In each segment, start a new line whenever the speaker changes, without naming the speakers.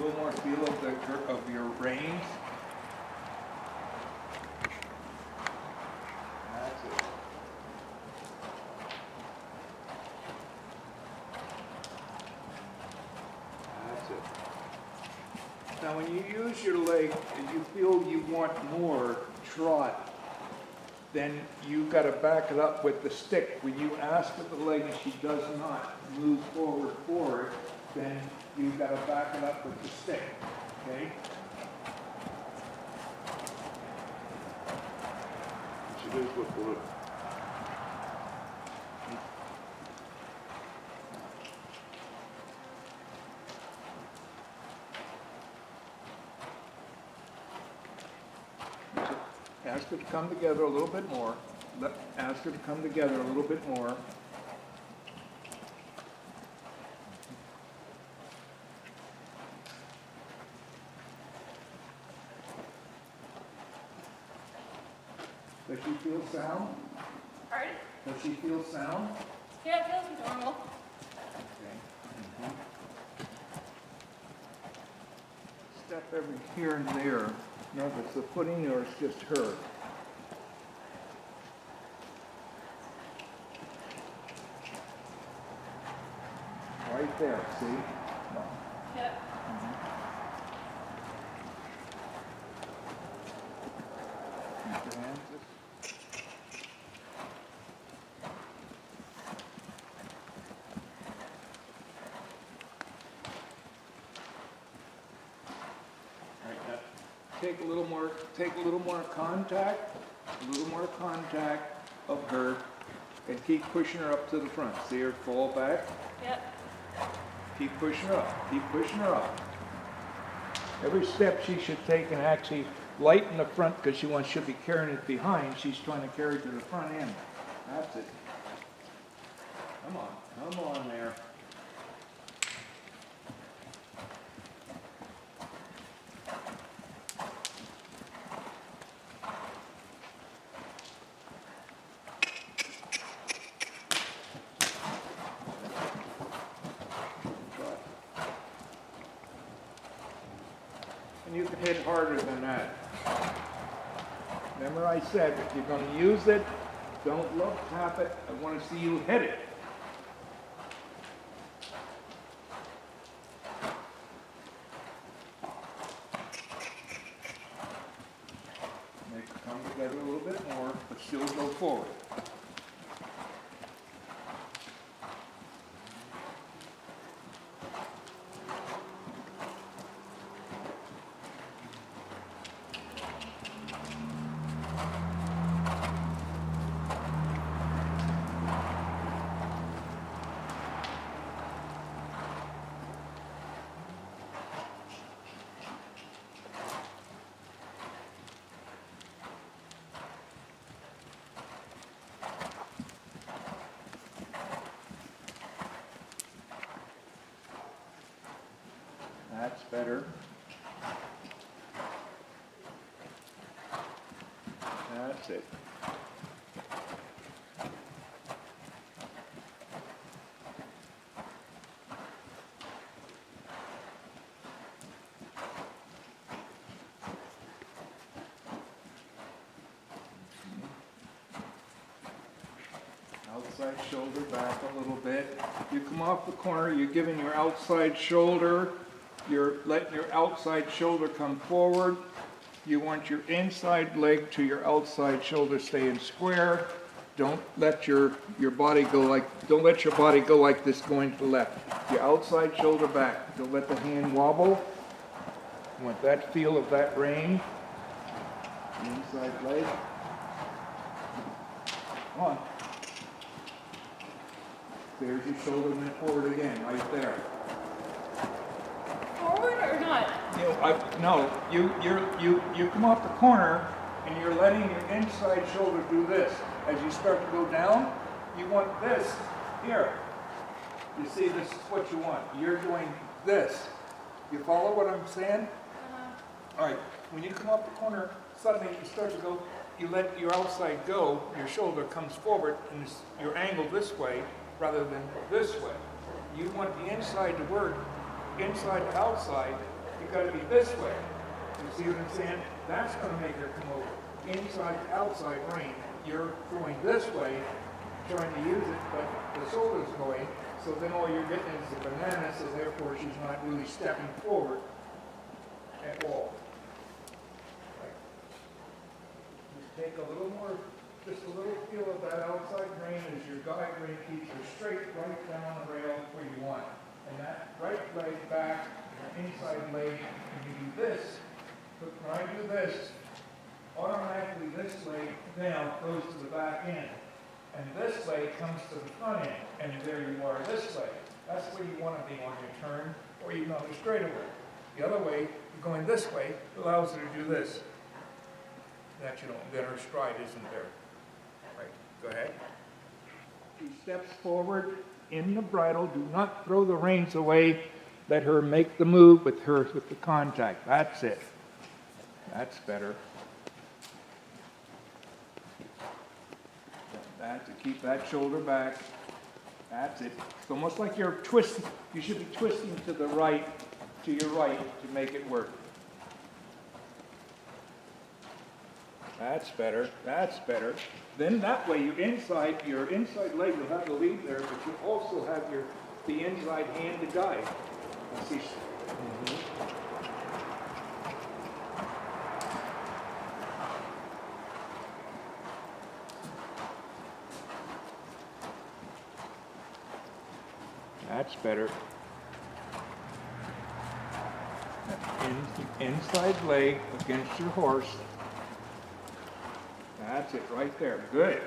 little more feel of your reins. That's it. That's it. Now when you use your leg and you feel you want more trot, then you've got to back it up with the stick. When you ask of the leg and she does not move forward, then you've got to back it up with the stick, okay?
She does look good.
Ask her to come together a little bit more. Ask her to come together a little bit more. Does she feel sound?
Pardon?
Does she feel sound?
Yeah, it feels normal.
Okay. Step every here and there. No, if it's the footing or it's just her. Right there, see?
Yeah.
Keep your hands just- All right, now take a little more contact, of her, and keep pushing her up to the front. See her fall back?
Yep.
Keep pushing her up, keep pushing her up. Every step she should take and actually lighten the front because she'll be carrying it behind. She's trying to carry it to the front end. That's it. Come on there. And you can hit harder than that. Remember I said, if you're going to use it, don't look, tap it. I want to see you hit it. Make it come together a little bit more, but still go forward. That's better. That's it. Outside shoulder back a little bit. You come off the corner, you're giving your outside shoulder, you're letting your outside shoulder come forward. You want your inside leg to your outside shoulder stay in square. Don't let your body go like this going to the left. Your outside shoulder back. Don't let the hand wobble. You want that feel of that rein. The inside leg. Come on. There's your shoulder went forward again, right there.
Forward or not?
You come off the corner and you're letting your inside shoulder do this. As you start to go down, you want this here. You see, this is what you want. You're doing this. You follow what I'm saying? All right. When you come off the corner, suddenly you start to go. You let your outside go. Your shoulder comes forward, and you're angled this way rather than this way. You want the inside to work, inside to outside, You gotta be this way. You see what I'm saying? That's gonna make her come over. Inside to outside rein, you're going this way, trying to use it, but the shoulder's going, so then all you're getting is a banana, so therefore she's not really stepping forward at all. Right. Just take a little more, just a little feel of that outside rein as your guide rein keeps her straight right down the rail where you want. And that right leg back, your inside leg, and you do this. But when I do this, automatically this leg now goes to the back end. And this leg comes to the front end. And there you are this way. That's where you want to be on your turn, or even on the straightaway. The other way, you're going this way, allows her to do this. That you don't, then her stride isn't there. Right, go ahead. She steps forward in the bridle. Do not throw the reins away. Let her make the move with the contact. That's it. That's better. That to keep that shoulder back. That's it. It's almost like you're twisting. You should be twisting to the right, to your right, to make it work. That's better. That's better. Then that way, your inside leg will have the lead there, but you also have the inside hand to guide. You see. That's better. Inside leg against your horse. That's it right there. Good.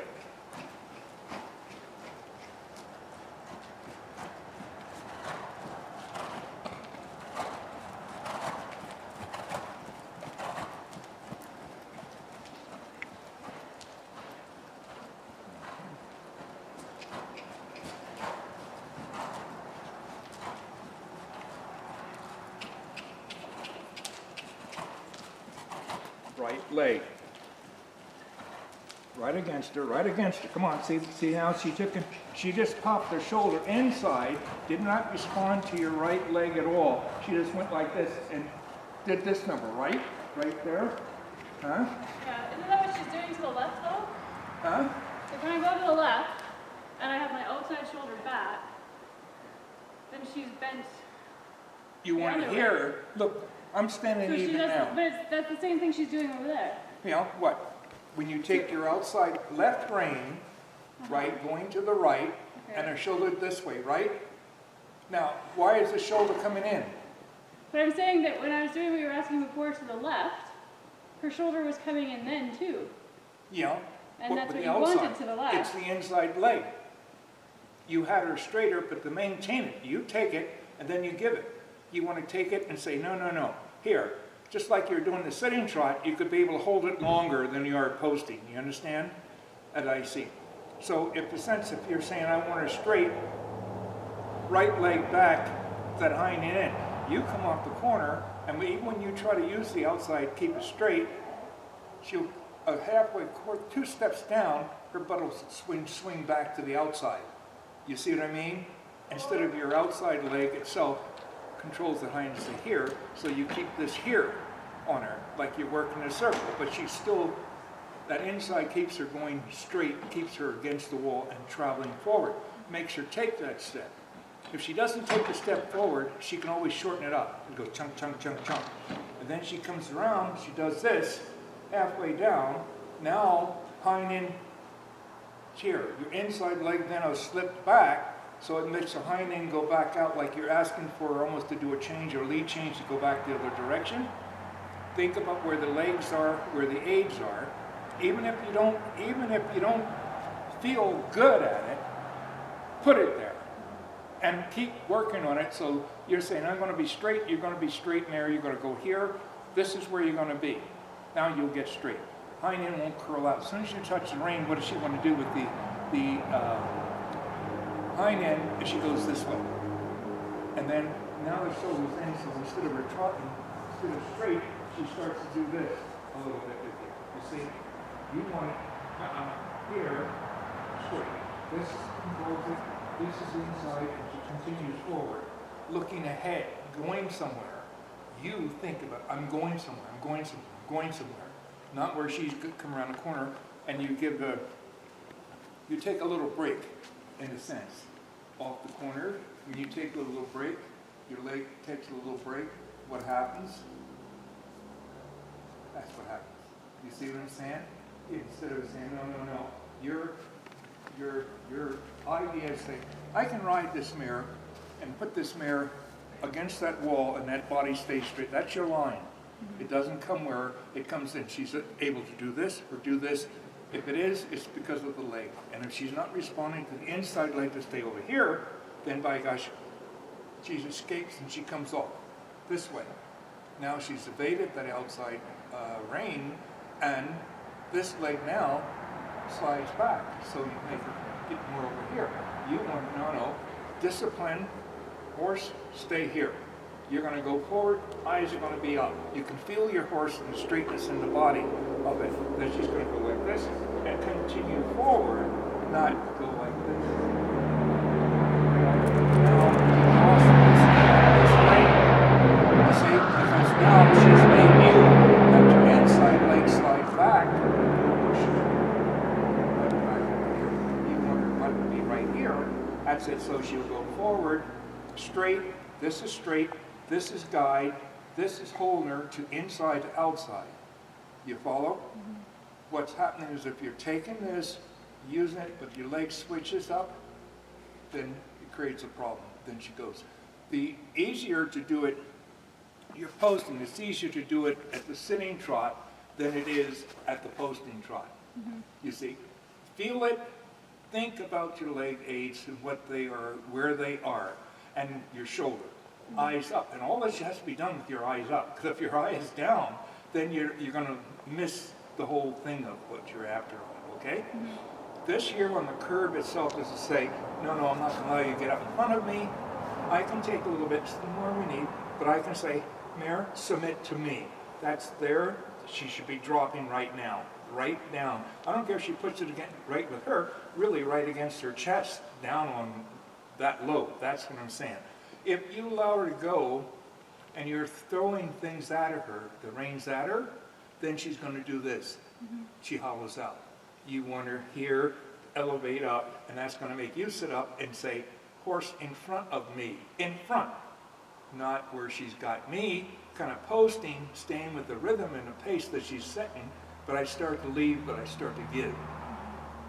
Right leg. Right against her, right against her. Come on, see how she just popped her shoulder inside, did not respond to your right leg at all. She just went like this and did this number, right? Right there. Huh?
Yeah, isn't that what she's doing to the left though?
Huh?
If when I go to the left and I have my outside shoulder back, then she's bent.
You want to hear her? Look, I'm standing
So she
even
does,
now.
but that's the same thing she's doing over there.
You know what? When you take your outside left rein, right, going to the right, and her shoulder this way, right? Now, why is the shoulder coming in?
But I'm saying that when I was doing what you were asking before to the left, her shoulder was coming in then too.
Yeah.
And that's
with
what
the
you
outside.
wanted to the left.
It's the inside leg. You had her straighter, but to maintain it, you take it and then you give it. You want to take it and say, no, no, no. Here, just like you're doing the sitting trot, you could be able to hold it longer than you are posting. You understand? As I see. So if you're saying, I want her straight, right leg back, that hind end in, you come off the corner, and even when you try to use the outside, keep it straight, she'll halfway, 2 steps down, her butt will swing back to the outside. You see what I mean? Instead of your outside leg itself controls the hind to here, so you keep this here on her, like you're working a circle, but she's still, that inside keeps her going straight, keeps her against the wall and traveling forward, makes her take that step. If she doesn't take a step forward, she can always shorten it up and go chunk, chunk, chunk, chunk. And then she comes around, she does this, halfway down, now hind end here. Your inside leg then is slipped back, so it makes the hind end go back out like you're asking for almost to do a change or lead change to go back the other direction. Think about where the legs are, where the aids are. Even if you don't feel good at it, put it there. And keep working on it. So you're saying, I'm going to be straight, you're going to be straight in there, you're going to go here, this is where you're going to be. Now you'll get straight. Hind end won't curl out. As soon as you touch the rein, what does she want to do with the hind end? If she goes this way. And then now the shoulder's in, so instead of her trotting, instead of straight, she starts to do this a little bit with you. You see? You want it here, straight. This controls it. This is inside, and she continues forward, looking ahead, going somewhere. You think about, I'm going somewhere, I'm going somewhere, I'm going somewhere. Not where she's come around the corner and you you take a little break, in a sense, off the corner. When you take a little break, your leg takes a little break, what happens? That's what happens. You see what I'm saying? Instead of saying, no. Your idea is saying, I can ride this mare and put this mare against that wall and that body stays straight. That's your line. It doesn't come where it comes in. She's able to do this or do this. If it is, it's because of the leg. And if she's not responding to the inside leg to stay over here, then by gosh, she escapes and she comes off this way. Now she's evaded that outside rein, and this leg now slides back. So you make her get more over here. You want, no, discipline, horse, stay here. You're going to go forward, eyes are going to be up. You can feel your horse and the straightness in the body of it. Then she's going to go like this and continue forward, not go like this. Now, this way, you see, because now she's made you let your inside leg slide back. Push her back over here. You want her butt to be right here. That's it. So she'll go forward, straight. This is straight. This is guide, this is holding her to inside to outside. You follow? Mm-hmm. What's happening is if you're taking this, using it, but your leg switches up, then it creates a problem. Then she goes. The easier to do it, you're posting, it's easier to do it at the sitting trot than it is at the posting trot. Mm-hmm. You see, feel it, think about your leg aids and what they are, where they are, and your shoulder. Eyes up, and all this has to be done with your eyes up, because if your eye is down, then you're going to miss the whole thing of what you're after, okay? Mm-hmm. This here on the curb itself is to say, no, I'm not going to allow you to get up in front of me. I can take a little bit more we need, but I can say, mare, submit to me. That's there. She should be dropping right now, right down. I don't care if she puts it again, right with her, really right against her chest, down on that low. That's what I'm saying. If you allow her to go and you're throwing things at her, the reins at her, then she's going to do this. Mm-hmm. She hollows out. You want her here, elevate up, and that's going to make you sit up and say, horse in front of me, in front. Not where she's got me, kind of posting, staying with the rhythm and the pace that she's setting, but I start to leave, but I start to give.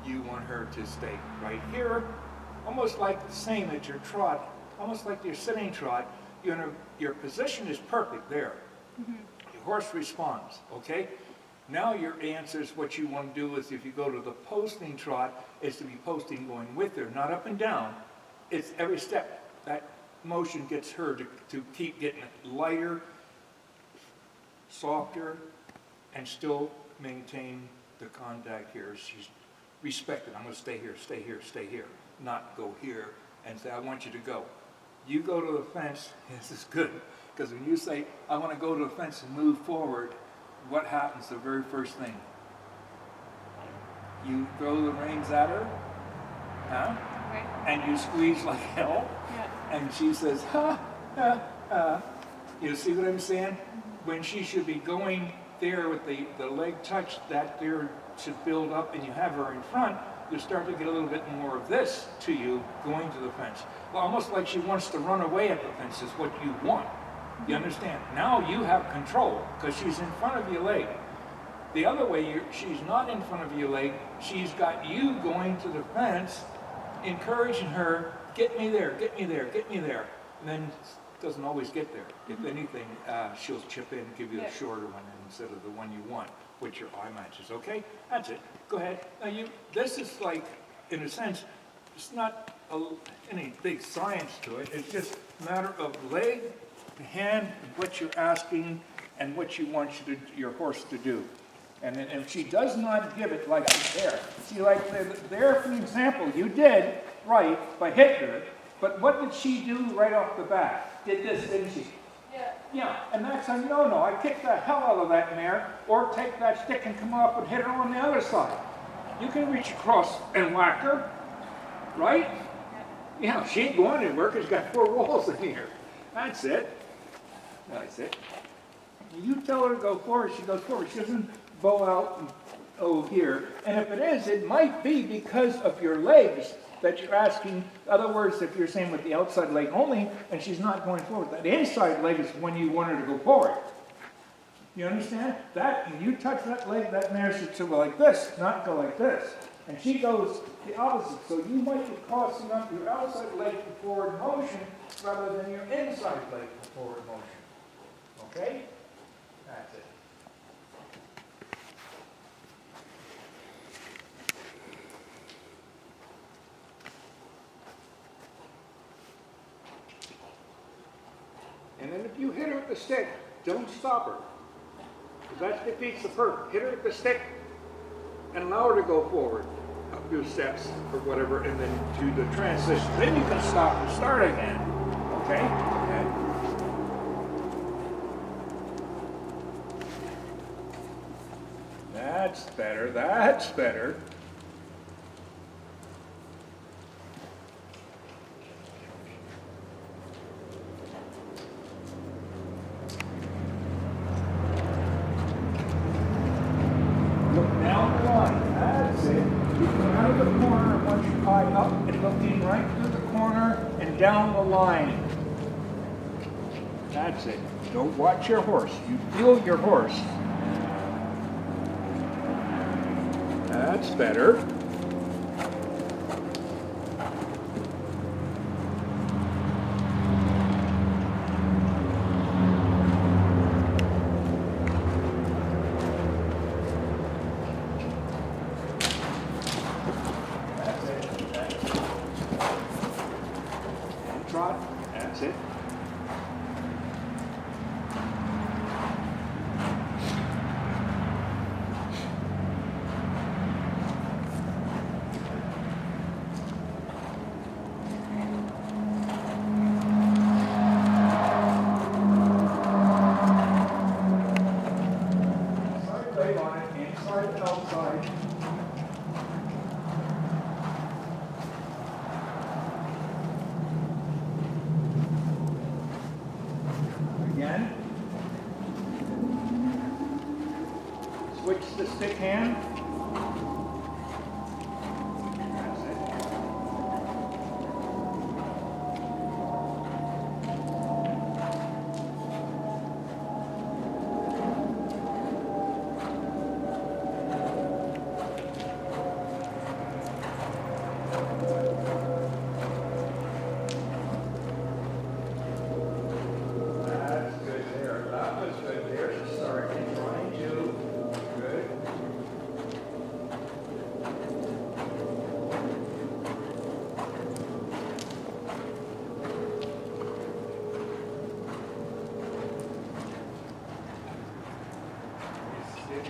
You want her to stay right here, almost like the same as your trot. Almost like your sitting trot, your position is perfect there. Mm-hmm. Your horse responds, okay? Now your answer is what you want to do is if you go to the posting trot, is to be posting going with her, not up and down. It's every step. That motion gets her to keep getting it lighter, softer, and still maintain the contact here. She's respected. I'm going to stay here, stay here, stay here, not go here and say, I want you to go. You go to the fence, this is good, because when you say, I want to go to the fence and move forward, what happens the very first thing? You throw the reins at her, huh? Right. And you squeeze like hell, yeah. And she says, ha, ha, ha. You see what I'm saying? Mm-hmm. When she should be going there with the leg touch, that there should build up and you have her in front, you start to get a little bit more of this to you going to the fence. Well, almost like she wants to run away at the fence is what you want. You understand? Now you have control because she's in front of your leg. The other way, she's not in front of your leg. She's got you going to the fence, encouraging her, get me there, get me there, get me there. And then doesn't always get there. If anything, she'll chip in and give you a shorter one instead of the one you want, which your eye matches. Okay? That's it. Go ahead. Now this is like, in a sense, it's not any big science to it. It's just a matter of leg, hand, what you're asking, and what you want your horse to do. And if she does not give it like there, see, like there, for example, you did right by hitting her, but what did she do right off the bat? Did this, didn't she? Yeah. Yeah, and that's a no-no. I kick the hell out of that mare, or take that stick and come up and hit her on the other side. You can reach across and whack her, right? Yeah, she ain't going anywhere because she's got 4 walls in here. That's it. That's it. You tell her to go forward, she goes forward. She doesn't bow out and here. And if it is, it might be because of your legs that you're asking. In other words, if you're saying with the outside leg only, and she's not going forward, that inside leg is when you want her to go forward. You understand? That, when you touch that leg, that mare should go like this, not go like this. And she goes the opposite. So you might be crossing up your outside leg for forward motion rather than your inside leg for forward motion. Okay? That's it. And then if you hit her with the stick, don't stop her. Because that defeats the purpose. Hit her with the stick and allow her to go forward a few steps or whatever, and then do the transition. Then you can stop and start again. Okay? And that's better. That's better. Look down the line. That's it. You come out of the corner and once your eye up and looking right through the corner and down the line. That's it. Don't watch your horse. You feel your horse. That's better. Trot. That's it. Inside leg on it, inside to outside. Again. Switch the stick hand. That's it. That's good there. That was good there to start in 22. Good.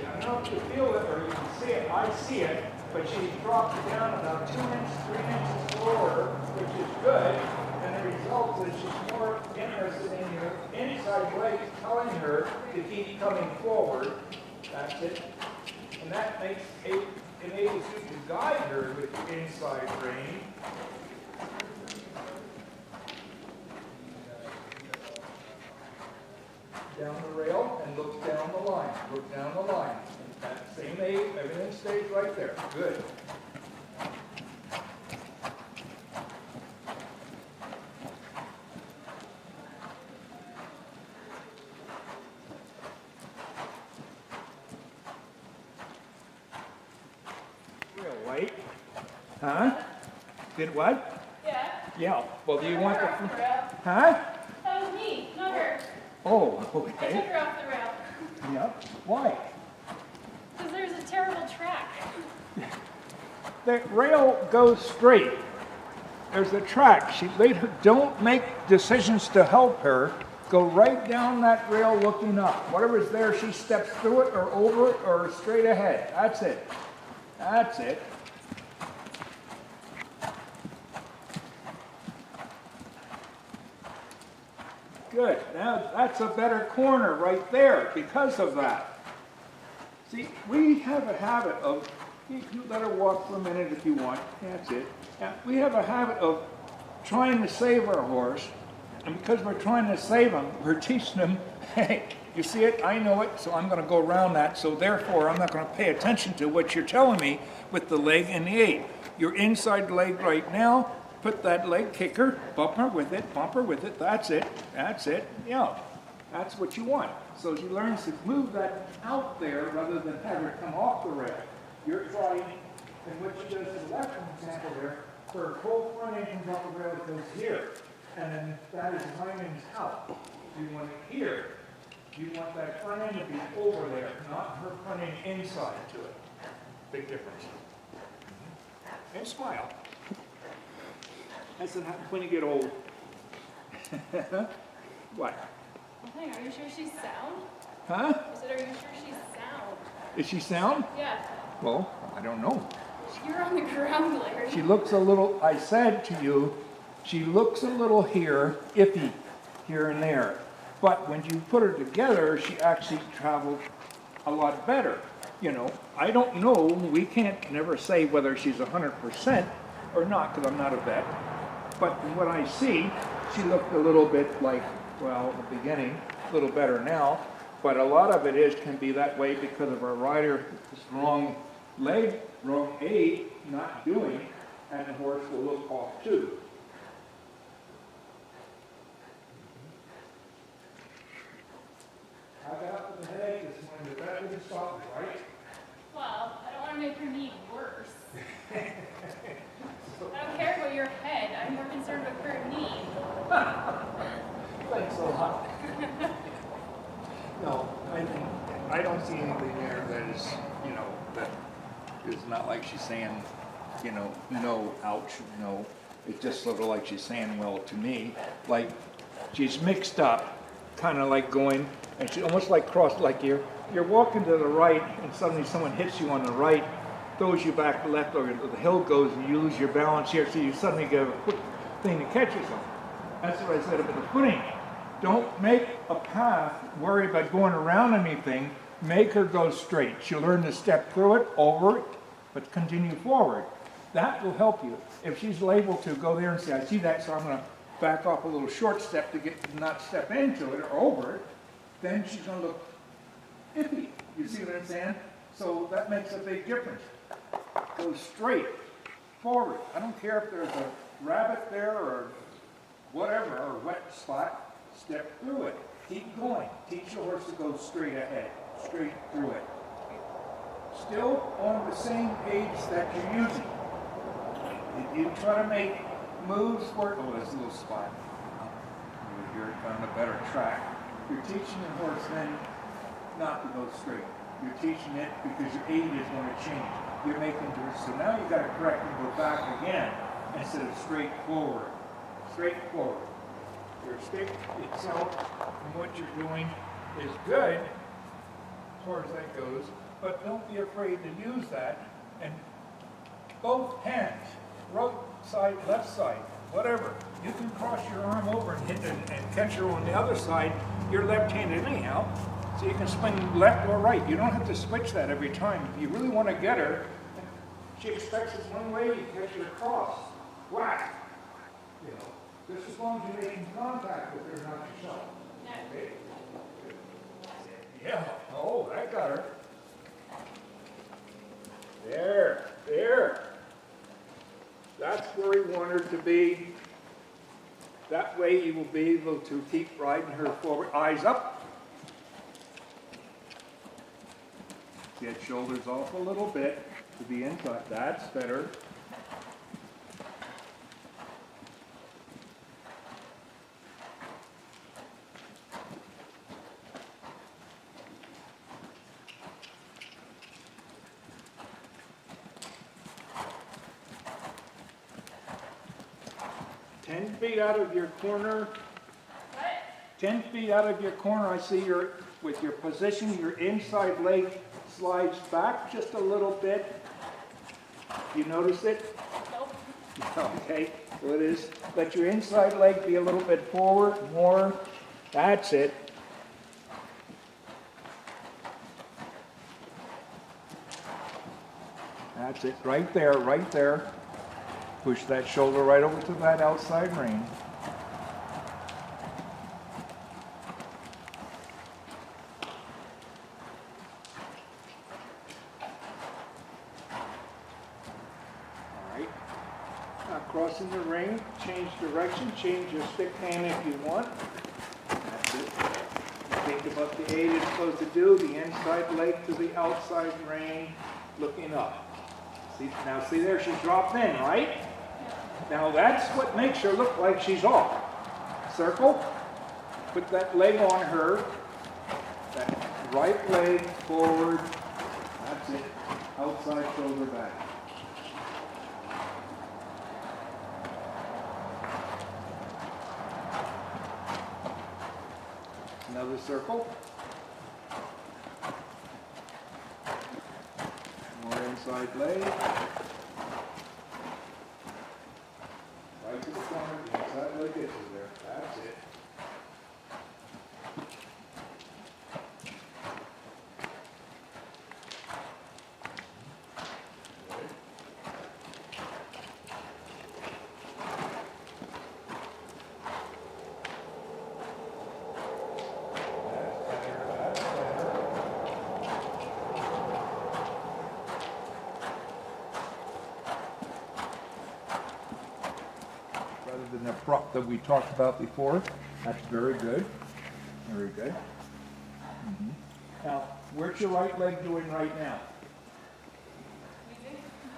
I don't know if you feel it or you can see it. I see it, but she dropped it down about 2 inches, 3 inches lower, which is good. And the result is she's more interested in your inside leg telling her to keep coming forward. That's it. And that enables you to guide her with the inside rein. Down the rail and look down the line. Look down the line. And that same aid, everything stays right there. Good. Real white. Huh? Did what?
Yeah.
Yeah. Well, do you want the...
Her off the rail.
Huh?
That was me, not her.
Oh,
I took
okay.
her off the rail.
Yep. Why?
Because there's a terrible track.
The rail goes straight. There's a track. She later don't make decisions to help her. Go right down that rail looking up. Whatever's there, she steps through it or over it or straight ahead. That's it. That's it. Good. Now that's a better corner right there because of that. See, we have a habit of, you let her walk for a minute if you want. That's it. Now, we have a habit of trying to save our horse And because we're trying to save them, we're teaching them, hey, you see it, I know it, so I'm gonna go around that, so therefore I'm not gonna pay attention to what you're telling me with the leg and the 8. Your inside leg right now, put that leg kicker, bumper with it, that's it, yeah. That's what you want. So she learns to move that out there rather than have her come off the rail. You're trying, and what she does to the left, for example there, her whole front end comes off the rail, it goes here. And then that is hind end's out. You want it here. You want that front end to be over there, not her front end inside to it. Big difference. And smile. That's what happens when you get old. What?
Nothing. Are you sure she's sound?
Huh?
I said, are you sure she's sound?
Is she sound?
Yeah.
Well, I don't know.
You're on the ground, Larry.
She looks a little, I said to you, she looks a little here, iffy, here and there. But when you put her together, she actually traveled a lot better. You know, I don't know, we can't never say whether she's 100% or not, because I'm not a vet. But from what I see, she looked a little bit like, well, at the beginning, a little better now. But a lot of it can be that way because of our rider, this wrong leg, wrong aid, not doing, and the horse will look off too. I got up with the headache this morning, but that didn't stop me, right?
Well, I don't want to make her knee worse. I don't care about your head. I'm more concerned with her knee.
Thanks a lot. No, I don't see anything there that is, you know, that is not like she's saying, you know, no, ouch, no. It's just sort of like she's saying, well, to me, like she's mixed up, kind of like going, and she almost like crossed, like you're walking to the right, and suddenly someone hits you on the right, throws you back to the left, or the hill goes, and you lose your balance here, so you suddenly get a quick thing to catch yourself. That's what I said about the footing. Don't make a path, worry about going around anything, make her go straight. She'll learn to step through it, over it, but continue forward. That will help you. If she's able to go there and say, I see that, so I'm going to back off a little short step to not step into it or over it, then she's going to look iffy. You see what I'm saying? So that makes a big difference. Go straight, forward. I don't care if there's a rabbit there or whatever, or a wet spot. Step through it. Keep going. Teach your horse to go straight ahead, straight through it. Still on the same page that you're using. If you try to make moves where, oh, there's a little spot. Over here, found a better track. You're teaching your horse then not to go straight. You're teaching it because your aid is going to change. You're making it, so now you've got to correct and go back again instead of straight forward. Straight forward. Your stick itself and what you're doing is good as far as that goes, but don't be afraid to use that. And both hands, right side, left side, whatever. You can cross your arm over and hit and catch her on the other side. You're left-handed anyhow, so you can swing left or right. You don't have to switch that every time. If you really want to get her, she expects it one way, you catch her across. Whack! You know. Just as long as you're making contact with her, not yourself. Okay? Yeah. Oh, that got her. There. That's where we want her to be. That way you will be able to keep riding her forward. Eyes up. Get shoulders off a little bit to be inside. That's better. Out of your corner.
What?
10 feet out of your corner, I see with your position, your inside leg slides back just a little bit. You notice it?
Nope.
Okay, so it is. Let your inside leg be a little bit forward, more. That's it. That's it, right there, right there. Push that shoulder right over to that outside rein. crossing the ring, change direction, change your stick hand if you want. That's it. Think about the aid it's supposed to do, the inside leg to the outside rein, looking up. See there, she's dropped in, right? Now that's what makes her look like she's off. Circle, put that leg on her, that right leg forward, that's it, outside shoulder back. Another circle. More inside leg. Right to the corner, the inside leg gets you there. That's it. Rather than abrupt that we talked about before. That's very good. Very good. Now, where's your right leg doing right now?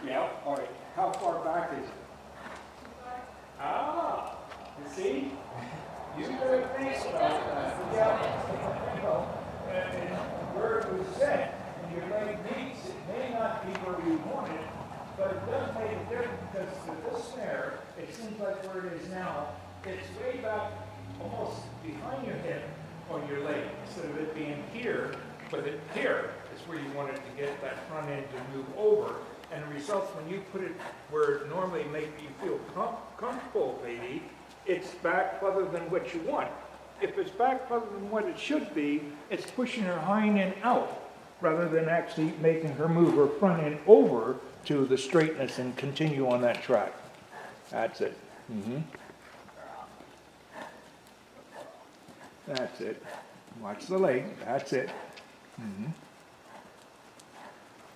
Yeah, all right. How far back is it? Ah, you see? You better think about that. Yeah, you know, and where it was set, and your leg meets, it may not be where you want it, but it does make a difference because with this snare, it seems like where it is now, it's way back almost behind your hip on your leg, instead of it being here, but here is where you want it to get that front end to move over. And the results when you put it where it normally make you feel comfortable, maybe, it's back further than what you want. If it's back further than what it should be, it's pushing her hind end out, rather than actually making her move her front end over to the straightness and continue on that track. That's it. That's it. Watch the leg. That's it.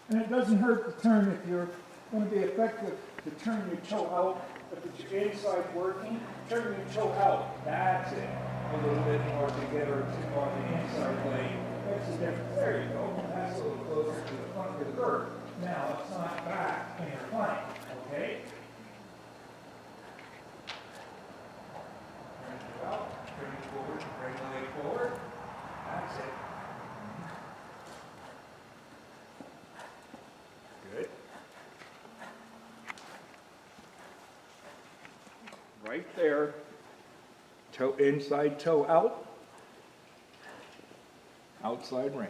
And it doesn't hurt to turn if you're going to be effective to turn your toe out. If it's your inside working, turn your toe out. That's it. A little bit more to get her to on the inside leg. That's the difference. There you go. That's a little closer to the front of the curve. Now it's not back in your flank. Okay? Turn it out. Turn it forward. Bring the leg forward. That's it. Good. Right there. Toe inside, toe out. Outside ring.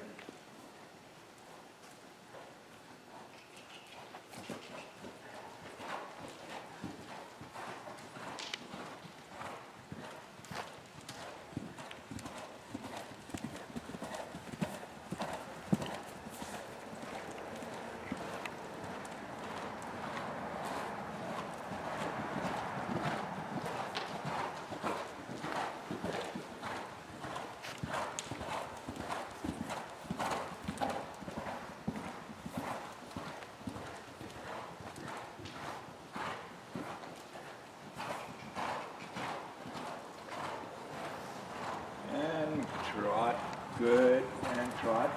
Trot, good, and trot.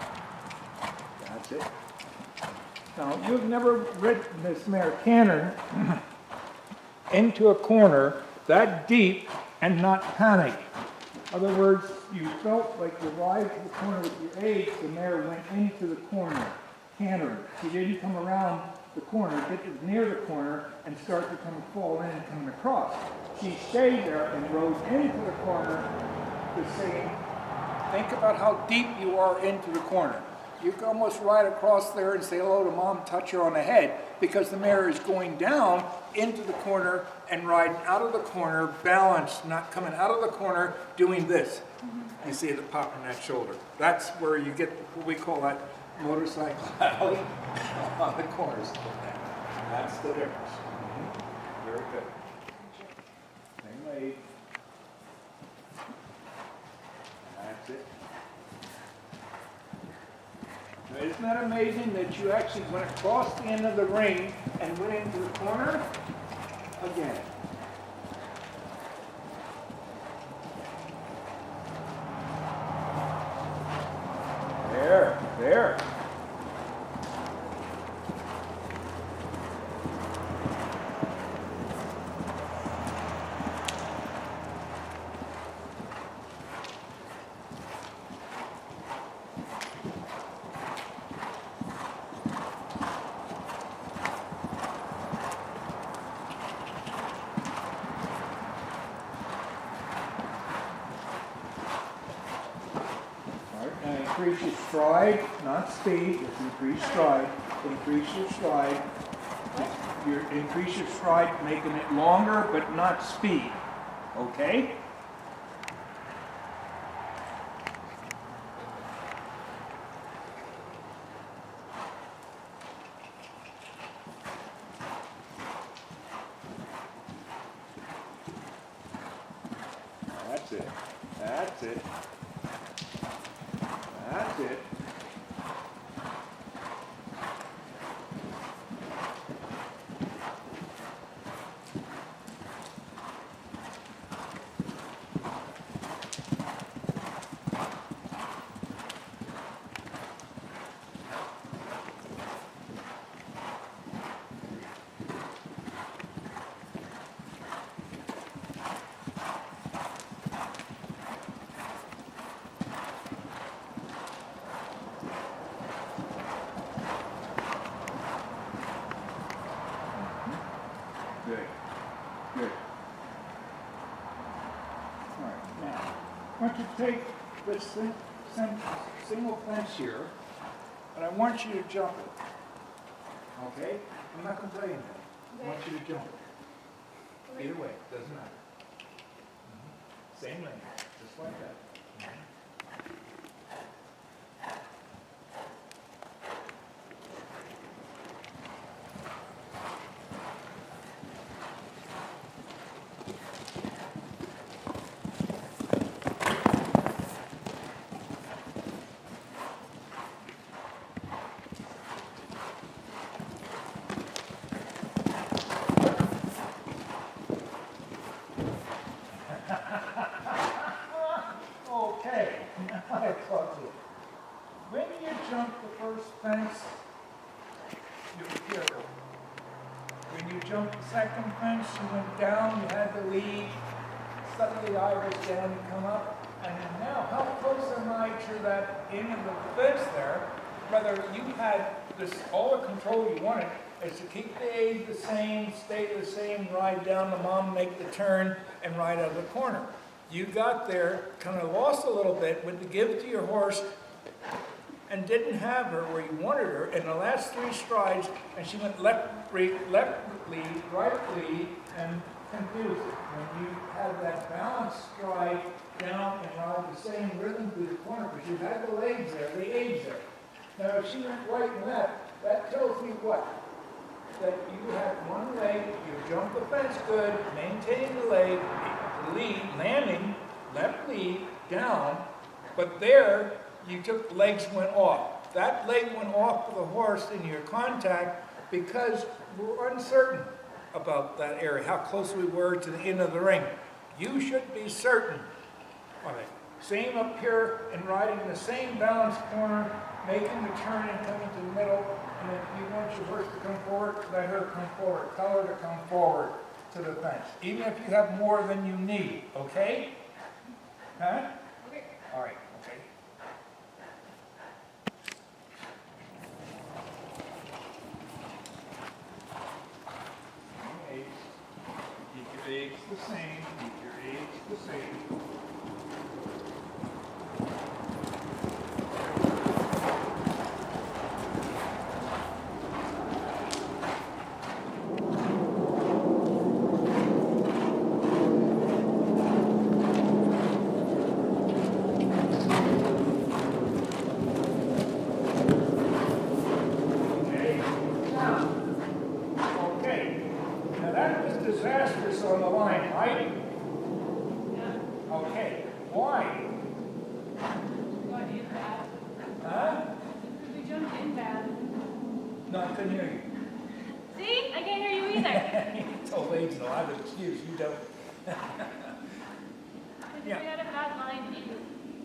That's it. Now, you've never ridden this mare canter into a corner that deep and not panic. In other words, you felt like you arrived to the corner with your aids, the mare went into the corner, cantering. She didn't come around the corner, get near the corner, and start to come fall in and come across. She stayed there and rode into the corner the same. Think about how deep you are into the corner. You can almost ride across there and say hello to mom, touch her on the head, because the mare is going down into the corner and riding out of the corner, balanced, not coming out of the corner, doing this. You see it popping that shoulder. That's where you get what we call that motorcycle alley on the corners. That's the difference. Very good. Same way. That's it. Now, isn't that amazing that you actually went across the end of the ring and went into the corner? again. There. And increase your stride, not speed, just increase stride. Increase your stride. Increase your stride, making it longer but not speed. Okay? That's it. That's it. That's it. Good. Good. All right, now, I want you to take this single fence here, and I want you to jump it. Okay? I'm not going to tell you anything. I want you to jump it. Either way, doesn't matter. Same length, just like that. Okay, now I caught you. When you jump the first fence, you be careful. When you jumped the second fence, you went down, you had to leave, suddenly the eye was down, you come up, and now how close am I to that end of the fence there? Whether you had this, all the control you wanted is to keep the age the same, stay the same, ride down the mom, make the turn, and ride out of the corner. You got there, kind of lost a little bit, went to give it to your horse, and didn't have her where you wanted her in the last 3 strides, and she went left lead, right lead, and confused. When you have that balanced stride down and ride the same rhythm through the corner, because you had the legs there, the age there. Now, if she went right and left, that tells me what? That you had one leg, you jumped the fence good, maintained the leg, lead, landing, left lead, down, but there, you took, legs went off. That leg went off of the horse in your contact because we're uncertain about that area, how close we were to the end of the ring. You should be certain of it. Same up here and riding the same balanced corner, making the turn and coming to the middle. And if you want your horse to come forward, let her come forward. Tell her to come forward to the fence, even if you have more than you need, okay? Huh?
Okay.
All right, okay. Keep your eggs the same, keep your eggs the same. Okay, now that was disastrous on the line, right? have an excuse, you don't.
Because we had a bad line in.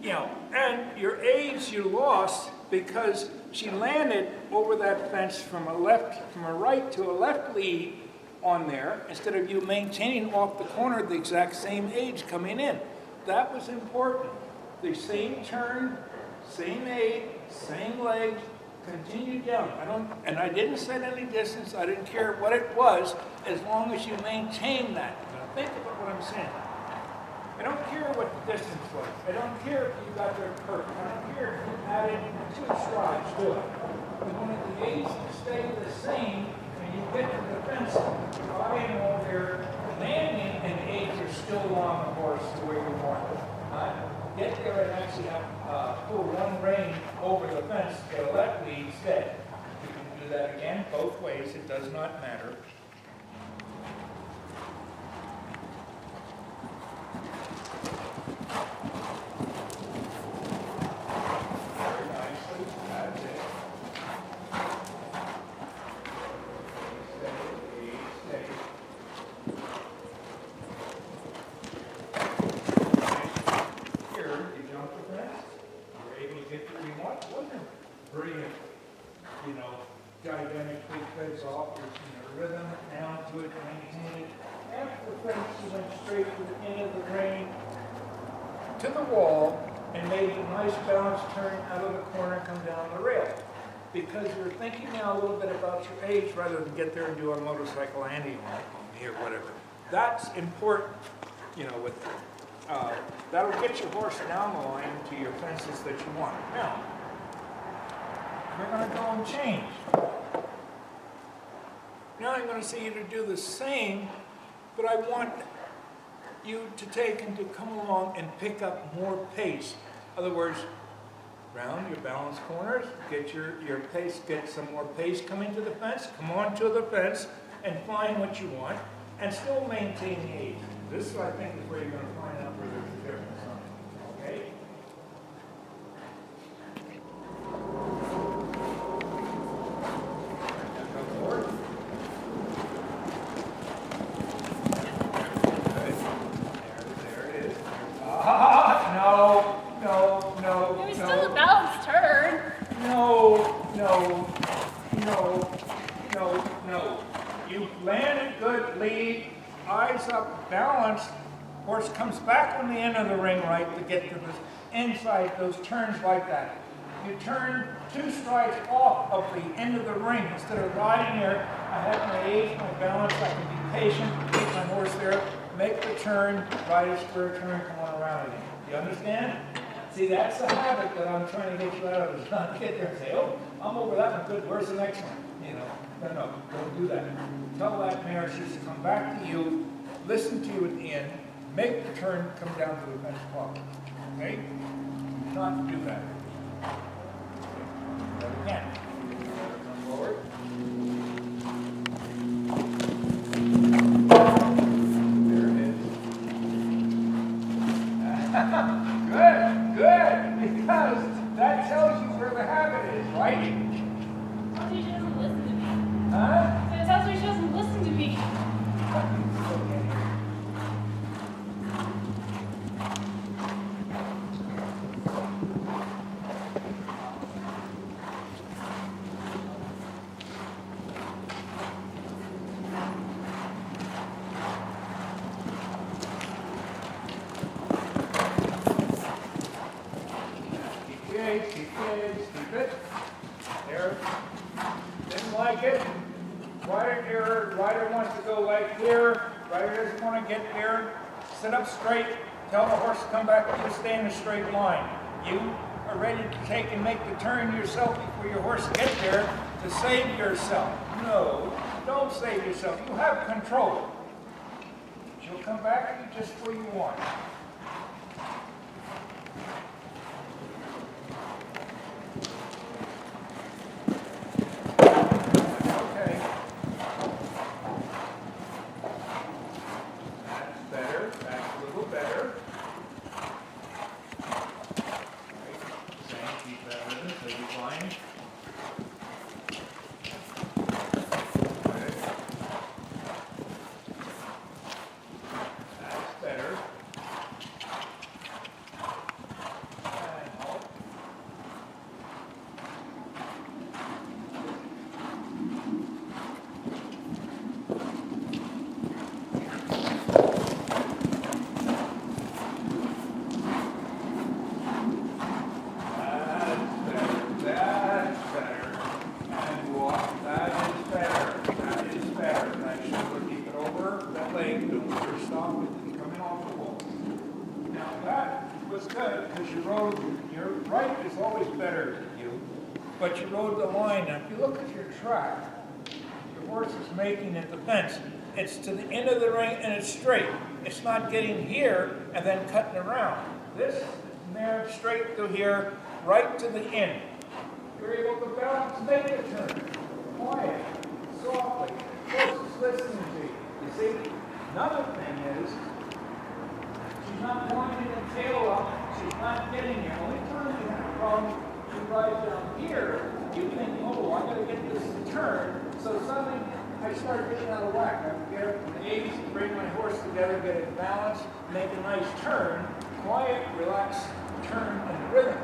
You know, and your age you lost because she landed over that fence from a right to a left lead on there, instead of you maintaining off the corner the exact same age coming in. That was important. The same turn, same age, same legs, continue down. I didn't set any distance. I didn't care what it was, as long as you maintain that. Now think about what I'm saying. I don't care what the distance was. I don't care if you got there perfect. I don't care if you added 2 strides to it. You wanted the age to stay the same, and you get to the fence, riding over there, landing, and the age is still on the horse the way you want it. Get there and actually have pull one rein over the fence, get a left lead instead. You can do that again both ways. It does not matter. Very nicely. That's it. Stay. Here, you jump the fence. You're able to get to where you want. Wasn't brilliant, gigantically fence off. There's rhythm down to it, maintain it. After the fence, you went straight to the end of the ring, to the wall, and made a nice balanced turn out of the corner and come down the rail. Because you're thinking now a little bit about your age rather than get there and do a motorcycle landing on me or whatever. That's important, with that'll get your horse down the line to your fences that you want. Now, we're going to go and change. Now I'm going to say you to do the same, but I want you to take and to come along and pick up more pace. In other words, round your balance corners, get your pace, get some more pace coming to the fence, come on to the fence and find what you want, and still maintain the age. This, I think, is where you're going to find out where there's a difference. Okay? Come forward. There it is. No.
It was still a balanced turn.
No. You landed good, lead, eyes up, balanced. Horse comes back on the end of the ring right to get to the inside, those turns like that. You turn 2 strides off of the end of the ring instead of riding there. I have my age, my balance, I can be patient, keep my horse there, make the turn, ride a square turn, come on around again. You understand? See, that's the habit that I'm trying to get you out of, is not get there and say, oh, I'm over that one, good, where's the next one? No, don't do that. Tell that mare she's to come back to you, listen to you at the end, make the turn, come down to the fence block. Okay? Not to do that. Again. Come forward. There it is. Good, because that tells you where the habit is, right?
Tells you she doesn't listen to me.
Huh?
It tells me she doesn't listen to me.
Keep it. There. Didn't like it. Rider wants to go right here. Rider doesn't want to get there. Sit up straight. Tell the horse to come back to you. Stay in a straight line. You are ready to take and make the turn yourself before your horse gets there to save yourself. No, don't save yourself. You have control. She'll come back to you just where you want. you rode, your right is always better than you, but you rode the line. Now, if you look at your track, your horse is making it the fence. It's to the end of the ring and it's straight. It's not getting here and then cutting around. This mare straight to here, right to the end. You're able to balance, make a turn, quiet, softly. Horse is listening to you. You see, another thing is, she's not pointing the tail up. She's not getting there. Only time you have a problem, she rides down here, you think, oh, I'm going to get this turn. So suddenly, I start getting out of whack. I get up to the A's, bring my horse together, get it balanced, make a nice turn, quiet, relaxed turn and rhythm.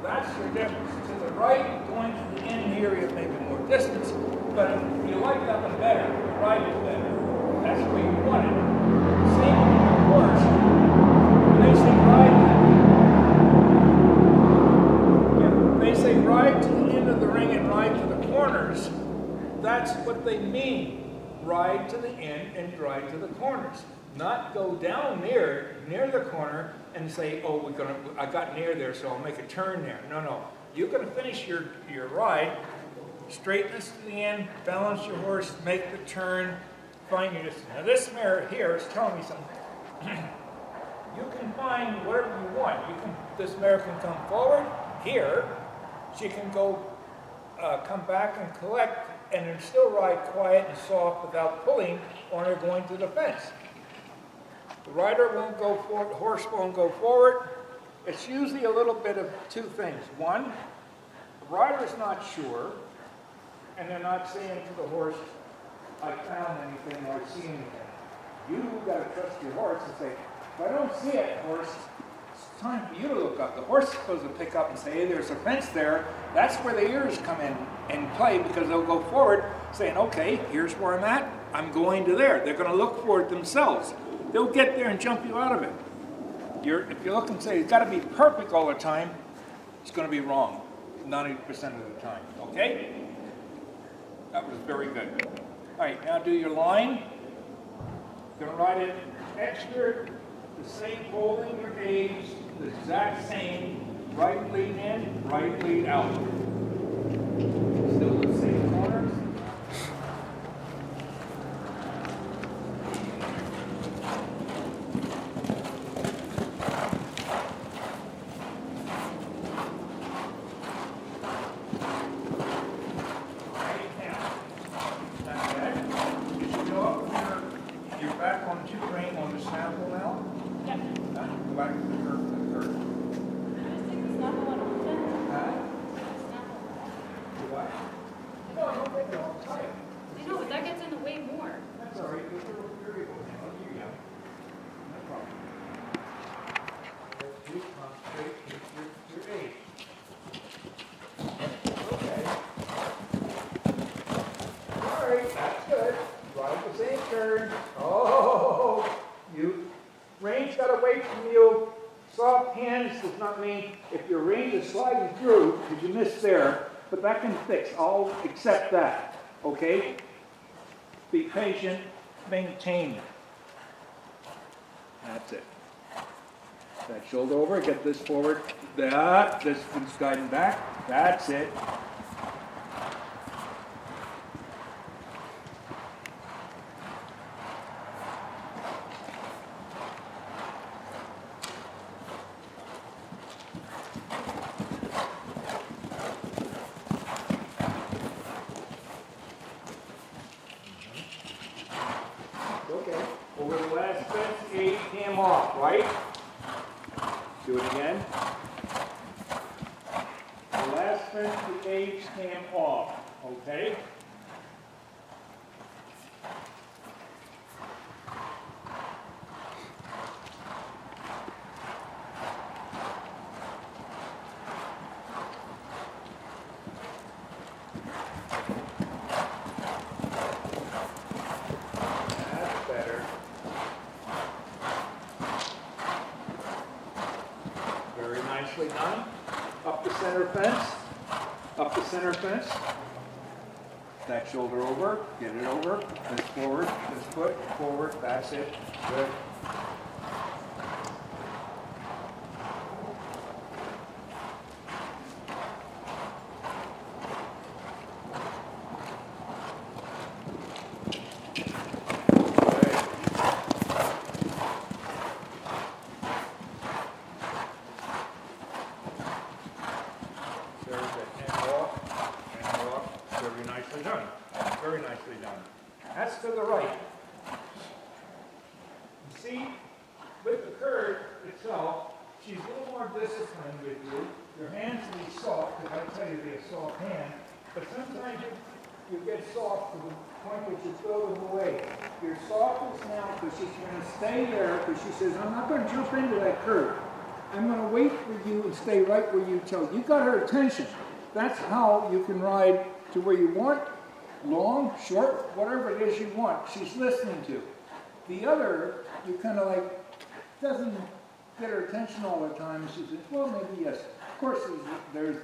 That's your difference. To the right, going to the end here, you're making more distance, but if you like that one better, the right is better. That's where you want it. Same with your horse. When they say ride, they say ride to the end of the ring and ride to the corners. That's what they mean. Ride to the end and ride to the corners. Not go down near the corner and say, oh, I got near there, so I'll make a turn there. No, no. You're going to finish your ride, straightness to the end, balance your horse, make the turn, find your distance. Now this mare here is telling me something. You can find whatever you want. This mare can come forward here. She can go, come back and collect, and then still ride quiet and soft without pulling on her going to the fence. The rider won't go forward, the horse won't go forward. It's usually a little bit of two things. One, the rider's not sure, and they're not saying to the horse, I found anything or see anything. You've got to trust your horse and say, if I don't see it, horse, it's time for you to look up. The horse is supposed to pick up and say, hey, there's a fence there. That's where the ears come in and play, because they'll go forward saying, okay, here's where I'm at. I'm going to there. They're going to look for it themselves. They'll get there and jump you out of it. If you look and say, it's got to be perfect all the time, it's going to be wrong 90% of the time, okay? That was very good. All right, now do your line. You're going to ride it extra, the same, holding your gauge, the exact same, right lead in, right lead out. Still the same corners. Sliding through, because you missed there, but that can fix. I'll accept that, okay? Be patient, maintain it. That's it. That shoulder over, get this forward. This one's guiding back. That's it. Done. Up the center fence. That shoulder over, get it over, this forward, this foot forward, that's it. Good. nicely done. Very nicely done. That's to the right. You see, with the curve itself, she's a little more disciplined with you. Your hands will be soft, because I tell you to be a soft hand, but sometimes you get soft to the point that you throw them away. You're softest now because she's going to stay there, because she says, I'm not going to jump into that curve. I'm going to wait for you and stay right where you tell. You got her attention. That's how you can ride to where you want, long, short, whatever it is you want. She's listening to. The other, you kind of like, doesn't get her attention all the time. She says, well, maybe yes. Of course, there's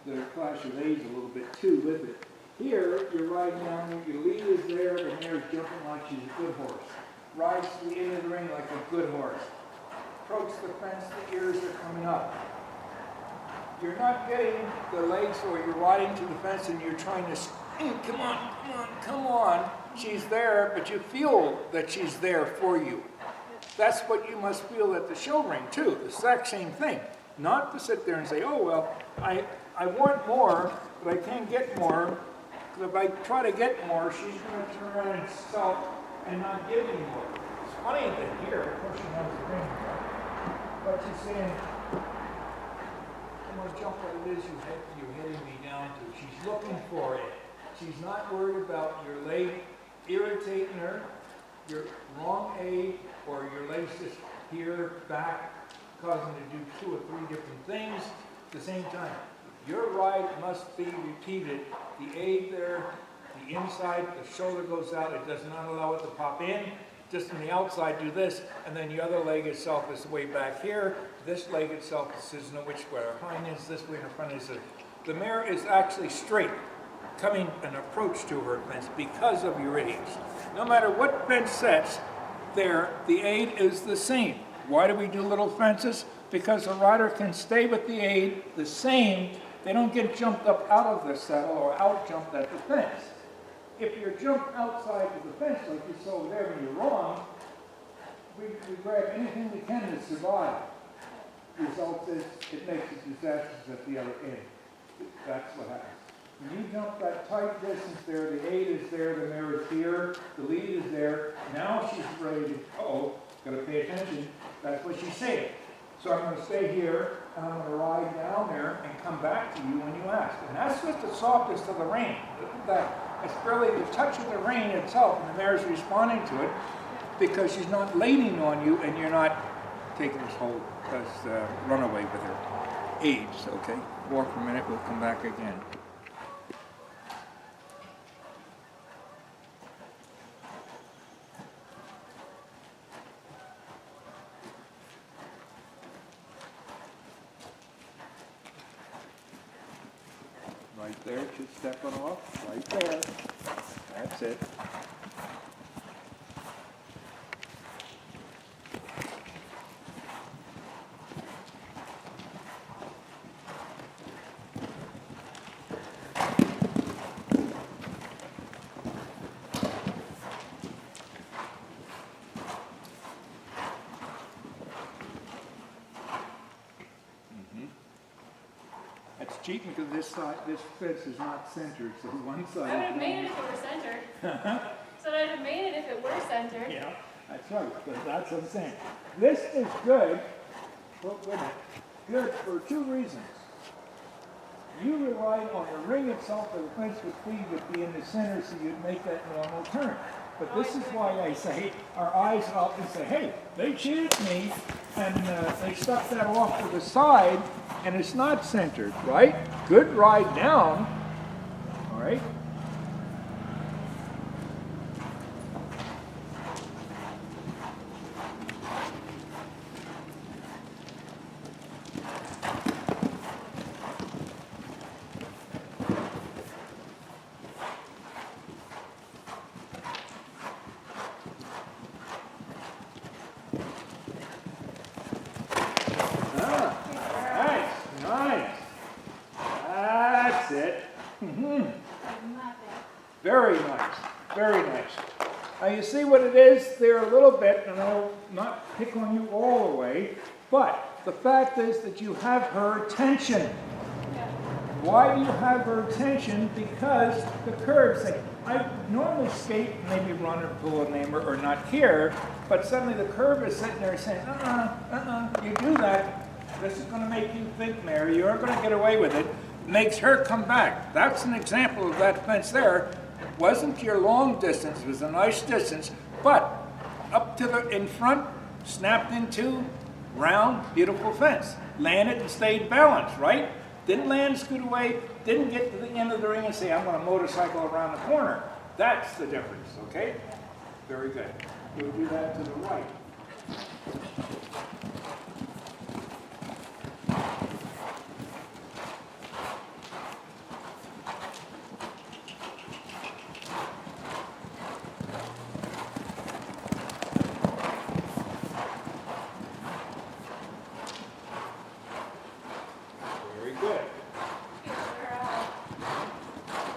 the clash of age a little bit too with it. Here, you're riding down, your lead is there, the mare's jumping like she's a good horse. Rides to the end of the ring like a good horse. Approach the fence, the ears are coming up. You're not getting the legs or you're riding to the fence and you're trying to, come on, come on, come on. She's there, but you feel that she's there for you. That's what you must feel at the show ring too, the exact same thing. Not to sit there and say, oh, well, I want more, but I can't get more. Because if I try to get more, she's going to turn around and sulk and not give me more. It's funny that here, of course she has the ring, right? But she's saying, I'm going to jump what it is you're heading me down to. She's looking for it. She's not worried about your leg irritating her, your wrong aid, or your legs just here, back, causing her to do 2 or 3 different things at the same time. Your ride must be repeated. The aid there, the inside, the shoulder goes out. It does not allow it to pop in. Just on the outside, do this, and then the other leg itself is way back here. This leg itself is no which way. Her hind is this way, and her front is this. The mare is actually straight, coming an approach to her fence because of your aids. No matter what fence sets there, the aid is the same. Why do we do little fences? Because a rider can stay with the aid the same. They don't get jumped up out of the saddle or out jumped at the fence. If you're jumped outside of the fence like you saw over there when you're wrong, we grab anything we can to survive. The result is it makes it disastrous at the other end. That's what happens. When you jump that tight distance there, the aid is there, the mare is here, the lead is there. Now she's ready to, got to pay attention. That's what she's saying. So I'm going to stay here, and I'm going to ride down there and come back to you when you ask. And that's just the softest of the rein. It's barely the touch of the rein itself, and the mare's responding to it because she's not leaning on you, and you're not taking this whole runaway with her aids. Okay, walk for a minute. We'll come back again. Right there, just stepping off, right there. That's it. That's cheating because this fence is not centered, so one side.
I would have made it if it were centered. So I'd have made it if it were centered.
Yeah, that's right, but that's what I'm saying. This is good, good for 2 reasons. You rely on the ring itself, or the fence with feet would be in the center, so you'd make that normal turn. But this is why I say, our eyes up and say, hey, they cheated me, and they stuck that off to the side, and it's not centered, right? Good ride down, all right? Very nice, very nice. Now you see what it is there a little bit, and I'll not pick on you all the way, but the fact is that you have her attention.
Yeah.
Why do you have her attention? Because the curve, say, I normally skate, maybe run or pull a neighbor or not care, but suddenly the curve is sitting there saying, you do that, this is gonna make you think, Mary, you aren't gonna get away with it. Makes her come back. That's an example of that fence there. It wasn't your long distance, it was a nice distance, but up to the, in front, snapped into, round, beautiful fence. Landed and stayed balanced, right? Didn't land, scoot away, didn't get to the end of the ring and say, I'm gonna motorcycle around the corner. That's the difference, okay? Very good. We'll do that to the right. Very good.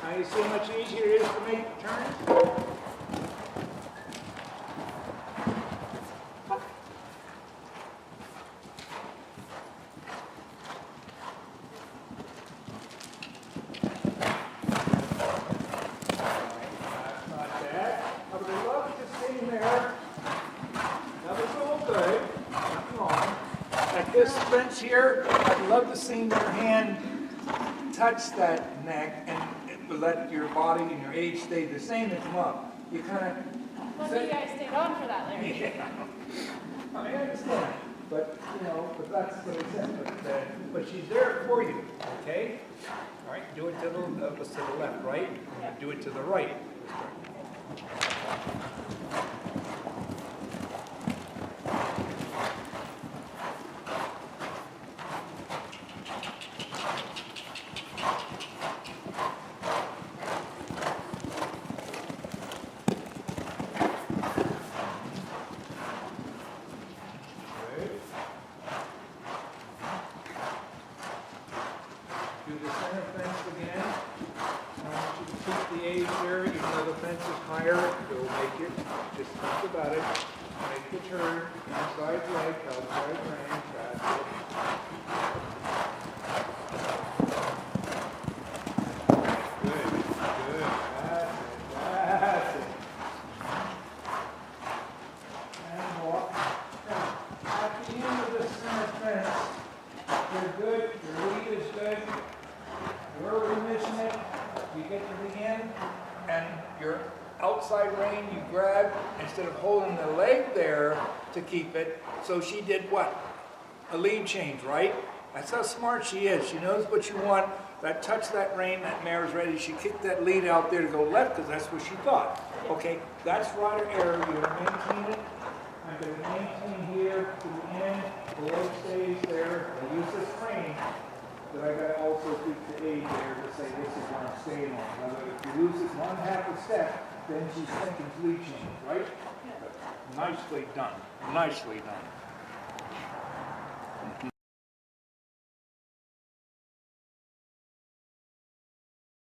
Now you see how much easier it is to make turns? That's not bad. I would love to see there. That was all good. Come on. At this fence here, I'd love to see your hand touch that neck and it will let your body and your age stay the same and come up. You kind of...
Lucky you guys stayed on for that, Larry.
Yeah. I understand, but, you know, but that's what it said. But she's there for you, okay? All right, do it to the left, right? Do it to the right. Do the center fence again. I want you to keep the age there, even though the fence is higher, you'll make it, just think about it. Make the turn, inside leg, outside range, that's it. Good, good, that's it. And walk. Now, at the end of the center fence, you're good, your lead is good. Where we're missing it, you get to the end, and your outside rein you grab, instead of holding the leg there to keep it, so she did what? A lead change, right? That's how smart she is. She knows what you want. That touch that rein, that mare's ready. She kicked that lead out there to go left, because that's what she thought. Okay, that's right or error. You're going to maintain it. I'm going to maintain here to the end. The leg stays there. I use this rein. But I got to also keep the age there to say this is what I'm staying on. Now, if you lose this one half a step, then she's thinking lead change, right? Nicely done. Nicely done.